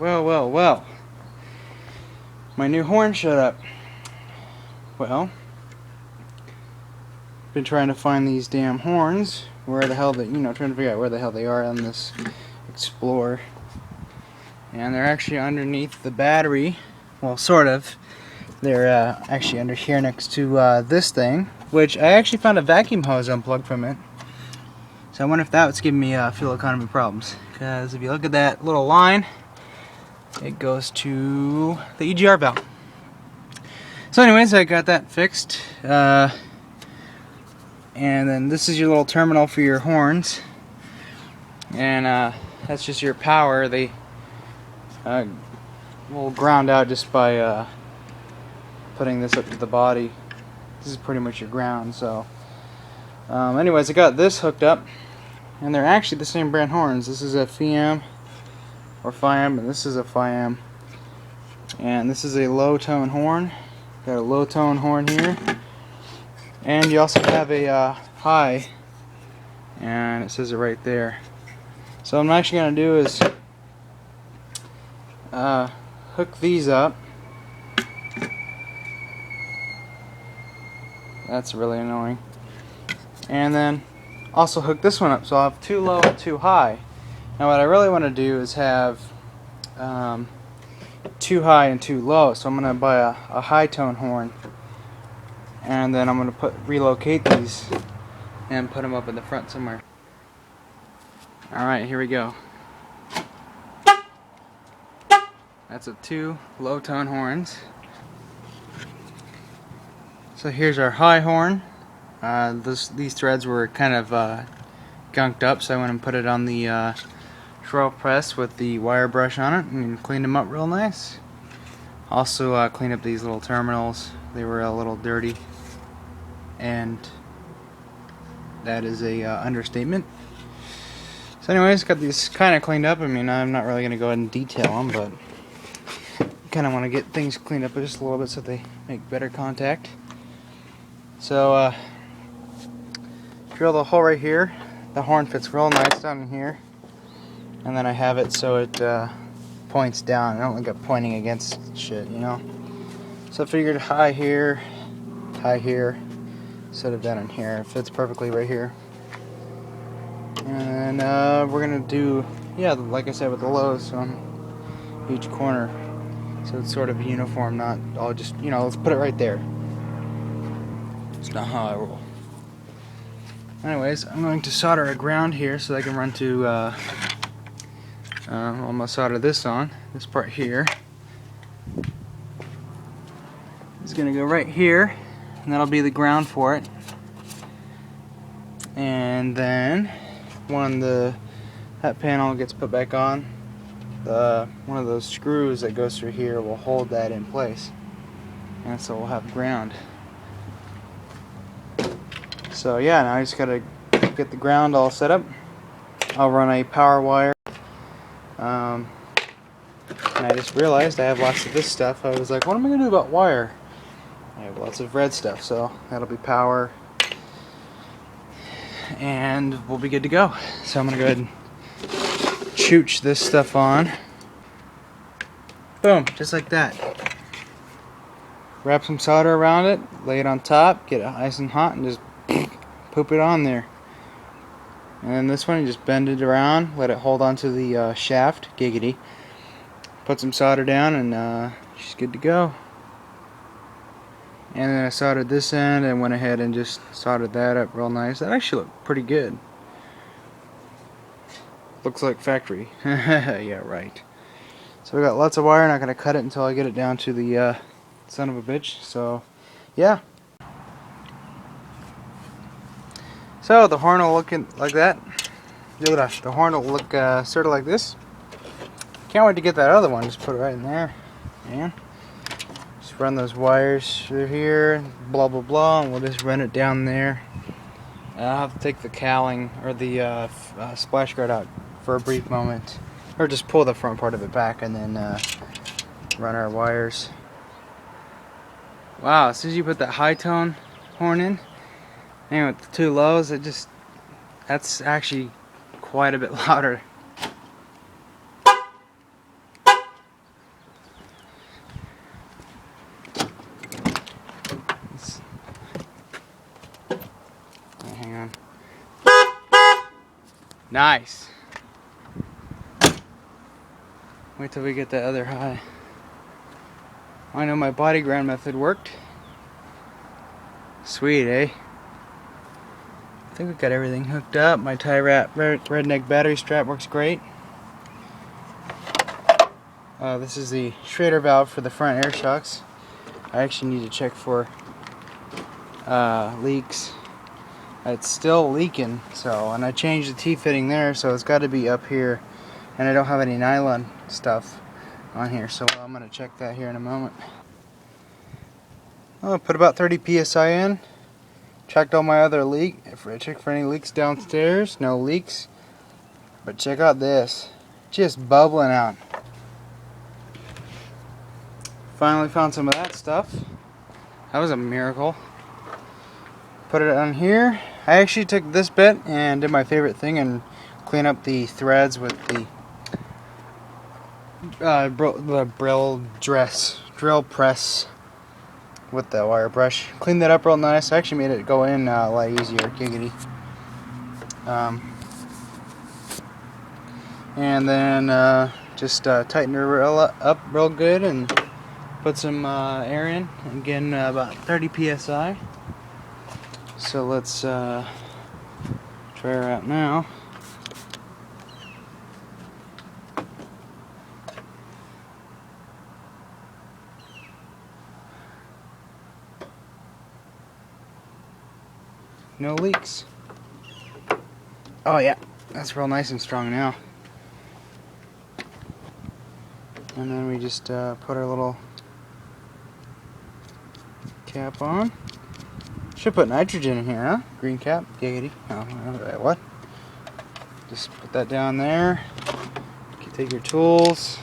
Well. My new horn showed up. Well, been trying to find these damn horns. Where the hell trying to figure out where the hell they are on this Explorer. And they're actually underneath the battery. Well, sort of. They're actually under here next to this thing, which I actually found a vacuum hose unplugged from it. So I wonder if that was giving me fuel economy problems. Because if you look at that little line, it goes to the EGR valve. So anyways, I got that fixed. And then this is your little terminal for your horns. And that's just your power. They will ground out just by putting this up to the body. This is pretty much your ground. So anyways, I got this hooked up. And they're actually the same brand horns. This is a FIAM or FIAM, and this is a FIAM. And this is a low tone horn. Got a low tone horn here. And you also have a high, and it says it right there. So what I'm actually going to do is hook these up. That's really annoying. And then also hook this one up, so I'll have two low and two high. Now what I really want to do is have two high and two low, so I'm going to buy a high tone horn, and then I'm going to relocate these and put them up in the front somewhere. Alright, here we go. That's a two low tone horns. So here's our high horn. These threads were kind of gunked up, so I went and put it on the drill press with the wire brush on it and cleaned them up real nice. Also cleaned up these little terminals. They were a little dirty, and that is a understatement. So anyways, got these kind of cleaned up. I mean, I'm not really going to go ahead and detail them, but kind of want to get things cleaned up just a little bit so they make better contact. So drill the hole right here. The horn fits real nice down in here, and then I have it so it points down. I don't like it pointing against shit, you know. So I figured high here, instead of down in here. It fits perfectly right here. And we're gonna do, like I said, with the lows on each corner, so it's sort of uniform, not all just, let's put it right there. It's not how I roll. Anyways, I'm going to solder a ground here so I can run to, I'm gonna solder this on, this part here. It's gonna go right here, and that'll be the ground for it. And then when that panel gets put back on, one of those screws that goes through here will hold that in place, and so we'll have ground. So yeah, now I just gotta get the ground all set up. I'll run a power wire, and I just realized I have lots of this stuff. I was like, what am I gonna do about wire? I have lots of red stuff, so that'll be power, and we'll be good to go. So I'm gonna go ahead and chooch this stuff on. Boom, just like that. Wrap some solder around it, lay it on top, get it nice and hot, and just poop it on there. And then this one, you just bend it around, let it hold onto the shaft, giggity. Put some solder down, and she's good to go. And then I soldered this end and went ahead and just soldered that up real nice. That actually looked pretty good. Looks like factory. Yeah, right. So we got lots of wire. Not gonna cut it until I get it down to the son of a bitch. So yeah. So the horn will look like that. The horn will look sort of like this. Can't wait to get that other one. Just put it right in there, and just run those wires through here. Blah blah blah, and we'll just run it down there. I'll have to take the cowling or the splash guard out for a brief moment, or just pull the front part of it back and then run our wires. Wow, as soon as you put that high tone horn in, and with the two lows, that's actually quite a bit louder. Nice. Wait till we get that other high. I know my body ground method worked. Sweet, eh? I think we got everything hooked up. My tie wrap redneck battery strap works great. This is the Schrader valve for the front air shocks. I actually need to check for leaks. It's still leaking, and I changed the T-fitting there, so it's got to be up here, and I don't have any nylon stuff on here, so I'm going to check that here in a moment. I'll put about 30 psi in. Checked all my other checked for any leaks downstairs. No leaks. But check out this. Just bubbling out. Finally found some of that stuff. That was a miracle. Put it on here. I actually took this bit and did my favorite thing and clean up the threads with the drill press with the wire brush. Cleaned that up real nice. I actually made it go in a lot easier. Giggity. And then just tighten her up real good and put some air in. Again, about 30 psi. So let's try her out now. No leaks. Oh yeah, that's real nice and strong now. And then we just put our little cap on. Should put nitrogen in here, huh? Green cap, giggity. Oh, what? Just put that down there. You can take your tools,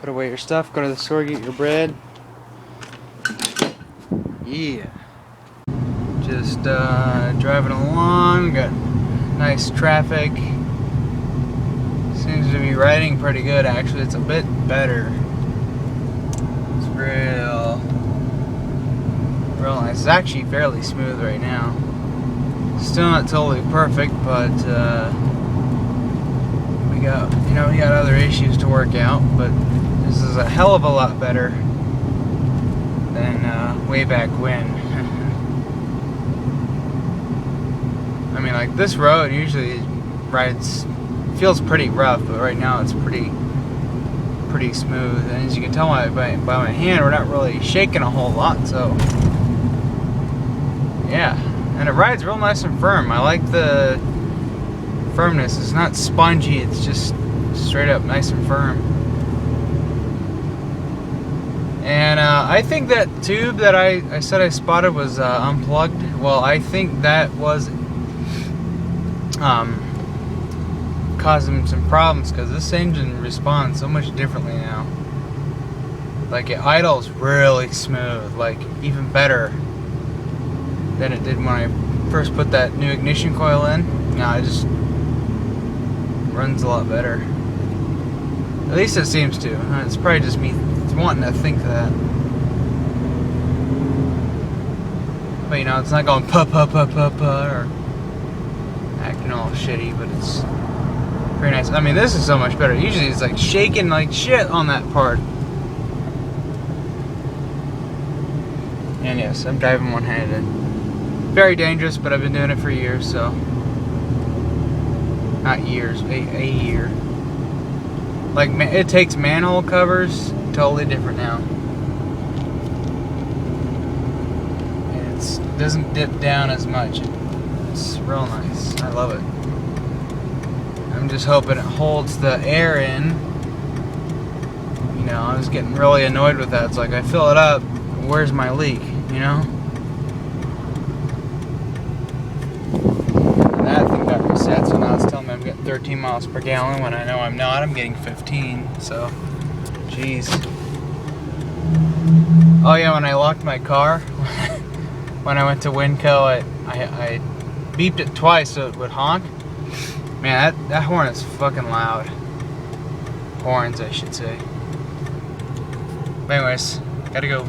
put away your stuff, go to the store, get your bread. Yeah. Just driving along, got nice traffic. Seems to be riding pretty good actually. It's a bit better. It's real nice. It's actually fairly smooth right now. Still not totally perfect, but we got other issues to work out, but this is a hell of a lot better than way back when. I mean, like, this road usually feels pretty rough, but right now it's pretty smooth. And as you can tell by my hand, we're not really shaking a whole lot, so yeah. And it rides real nice and firm. I like the firmness. It's not spongy, it's just straight up nice and firm. And I think that tube that I said I spotted was unplugged. Well, I think that was causing some problems, because this engine responds so much differently now. Like, it idles really smooth, like even better than it did when I first put that new ignition coil in. Now it just runs a lot better. At least it seems to. It's probably just me wanting to think that. But it's not going pa pa pa pa pa or acting all shitty, but it's very nice. I mean, this is so much better. Usually it's like shaking like shit on that part. And yes, I'm driving one-handed. Very dangerous, but I've been doing it for years, so. Not years, a year. Like, it takes manhole covers, totally different now. And it doesn't dip down as much. It's real nice. I love it. I'm just hoping it holds the air in. I was getting really annoyed with that. It's like, I fill it up, where's my leak, And that thing got reset, so now it's telling me I'm getting 13 miles per gallon when I know I'm not. I'm getting 15, so, jeez. Oh yeah, when I locked my car, when I went to Winco, I beeped it twice so it would honk. Man, that horn is fucking loud. Horns, I should say. But anyways, gotta go.